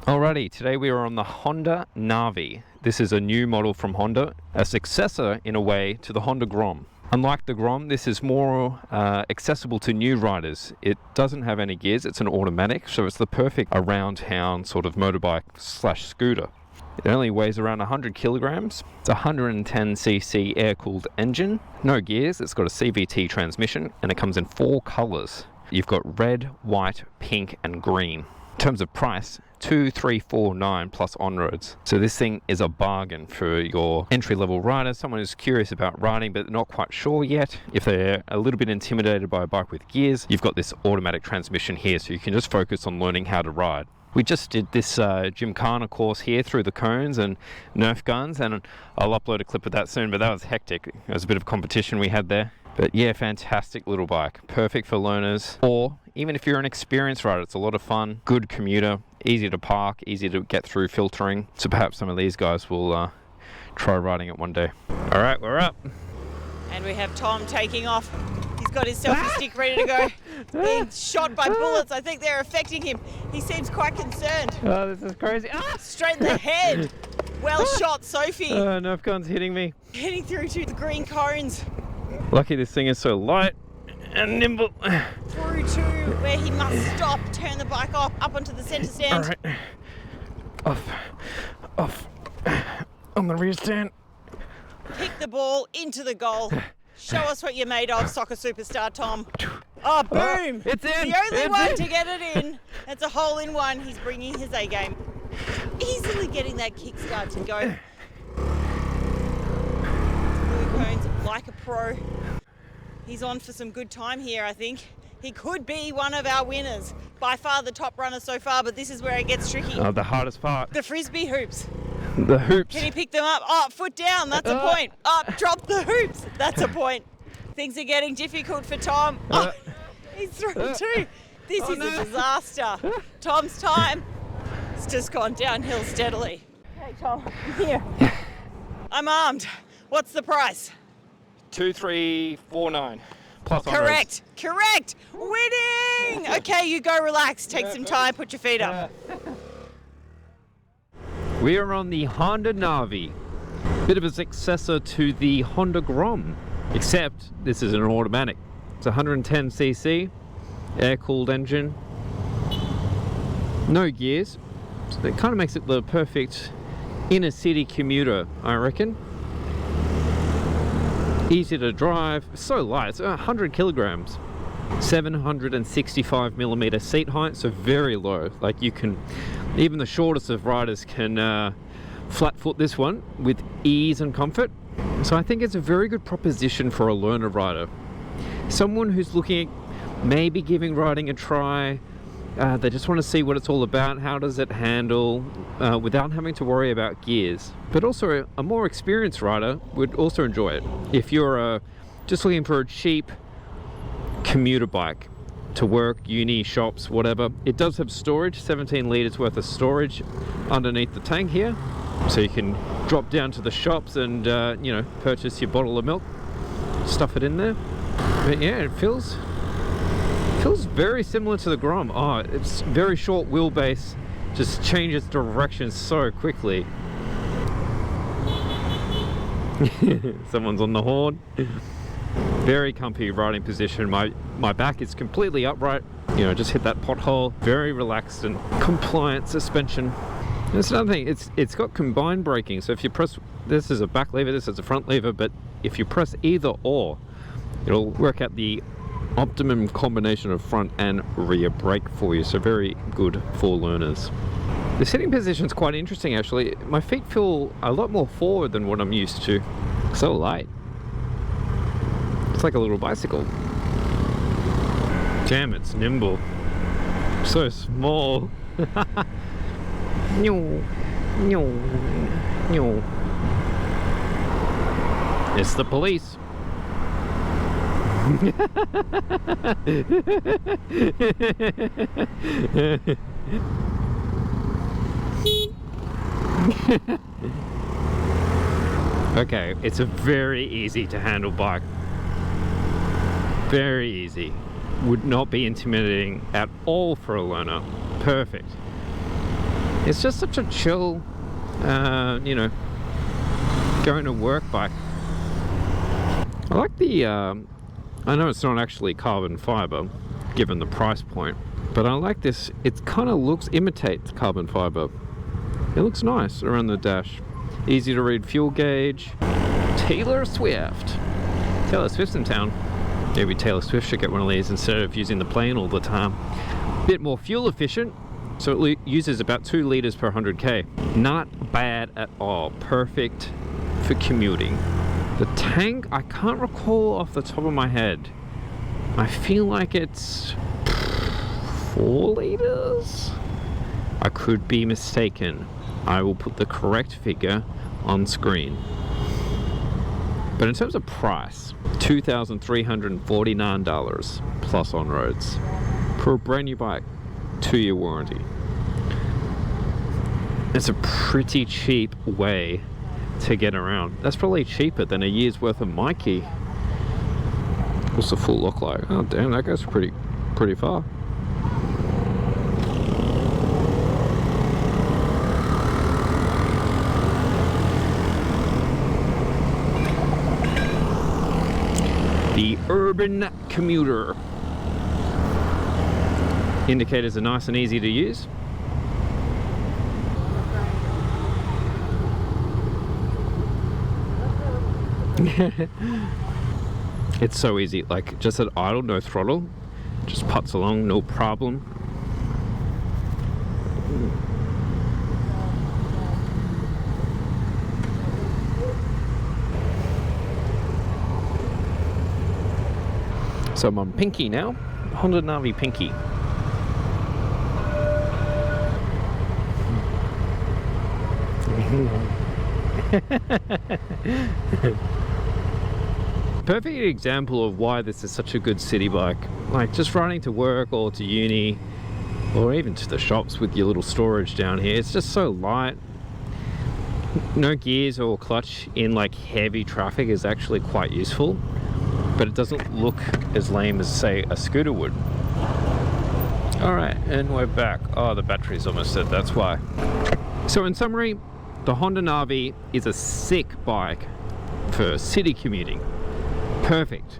Alrighty, today we are on the Honda NAVi. This is a new model from Honda, a successor in a way to the Honda Grom. Unlike the Grom, this is more accessible to new riders. It doesn't have any gears, it's an automatic, so it's the perfect around town sort of motorbike slash scooter. It only weighs around 100 kilograms. It's a 110cc air-cooled engine, no gears, it's got a CVT transmission, and it comes in 4 colors. You've got red, white, pink, and green. In terms of price, $2,349 plus on-roads. So this thing is a bargain for your entry-level rider, someone who's curious about riding but not quite sure yet. If they're a little bit intimidated by a bike with gears, you've got this automatic transmission here, so you can just focus on learning how to ride. We just did this Gymkhana course here through the cones and Nerf guns, and I'll upload a clip of that soon, but that was hectic. It was a bit of competition we had there. But yeah, fantastic little bike. Perfect for learners, or even if you're an experienced rider, it's a lot of fun. Good commuter, easy to park, easy to get through filtering. So perhaps some of these guys will try riding it one day. All right, we're up. And we have Tom taking off. He's got his selfie stick ready to go. Being shot by bullets. I think they're affecting him. He seems quite concerned. Oh, this is crazy. Straight in the head. Well shot, Sophie. Nerf gun's hitting me. Heading through to the green cones. Lucky this thing is so light and nimble. Through to where he must stop, turn the bike off, up onto the centre stand. All right. Off. On the rear stand. Kick the ball into the goal. Show us what you're made of, soccer superstar Tom. Oh, boom! It's in! The only one to get it in. It's a hole in one. He's bringing his A game. Easily getting that kickstart to go. Blue cones like a pro. He's on for some good time here, I think. He could be one of our winners. By far the top runner so far, but this is where it gets tricky. Oh, the hardest part. The frisbee hoops. The hoops. Can he pick them up? Oh, foot down, that's a point. Up, drop the hoops, that's a point. Things are getting difficult for Tom. Oh, he's through too. This is a disaster. Tom's time. It's just gone downhill steadily. Hey Tom, I'm here. Yeah. I'm armed. What's the price? $2,349 plus Correct. Winning! Okay, you go relax. Take some time, put your feet up. We are on the Honda NAVi, bit of a successor to the Honda Grom, except this is an automatic. It's a 110cc, air-cooled engine, no gears, so that kind of makes it the perfect inner city commuter, I reckon. Easy to drive, so light, it's 100 kilograms. 765 millimeter seat height, so very low. Like you can, even the shortest of riders can flat foot this one with ease and comfort. So I think it's a very good proposition for a learner rider. Someone who's looking at maybe giving riding a try. They just want to see what it's all about, how does it handle, without having to worry about gears. But also a more experienced rider would also enjoy it. If you're just looking for a cheap commuter bike to work, uni, shops, whatever. It does have storage, 17 litres worth of storage underneath the tank here. So you can drop down to the shops and, you know, purchase your bottle of milk, stuff it in there. But yeah, it feels very similar to the Grom. Oh, it's very short wheelbase, just changes direction so quickly. Someone's on the horn. Very comfy riding position. My back is completely upright. You know, just hit that pothole. Very relaxed and compliant suspension. That's another thing. It's got combined braking. So if you press, this is a back lever, this is a front lever, but if you press either or, it'll work out the optimum combination of front and rear brake for you. So very good for learners. The sitting position is quite interesting actually. My feet feel a lot more forward than what I'm used to. So light. It's like a little bicycle. Damn, it's nimble. So small. It's the police. Okay, it's a very easy to handle bike. Very easy. Would not be intimidating at all for a learner. Perfect. It's just such a chill, you know, going to work bike. I like the, I know it's not actually carbon fiber, given the price point, but I like this. It kind of imitates carbon fiber. It looks nice around the dash. Easy to read fuel gauge. Taylor Swift's in town. Maybe Taylor Swift should get one of these instead of using the plane all the time. Bit more fuel efficient, so it uses about 2 liters per 100k. Not bad at all. Perfect for commuting. The tank, I can't recall off the top of my head. I feel like it's 4 liters? I could be mistaken. I will put the correct figure on screen. But in terms of price, $2,349 plus on roads for a brand new bike, 2-year warranty. It's a pretty cheap way to get around. That's probably cheaper than a year's worth of my key. What's the full look like? Oh damn, that goes pretty far. The urban commuter. Indicators are nice and easy to use. It's so easy, like just at idle, no throttle, just putts along, no problem. So I'm on Pinky now, Honda NAVi Pinky. Perfect example of why this is such a good city bike. Like just riding to work or to uni or even to the shops with your little storage down here. It's just so light. No gears or clutch in like heavy traffic is actually quite useful, but it doesn't look as lame as say a scooter would. Alright, and we're back. Oh, the battery's almost dead, that's why. So in summary, the Honda NAVi is a sick bike for city commuting. Perfect.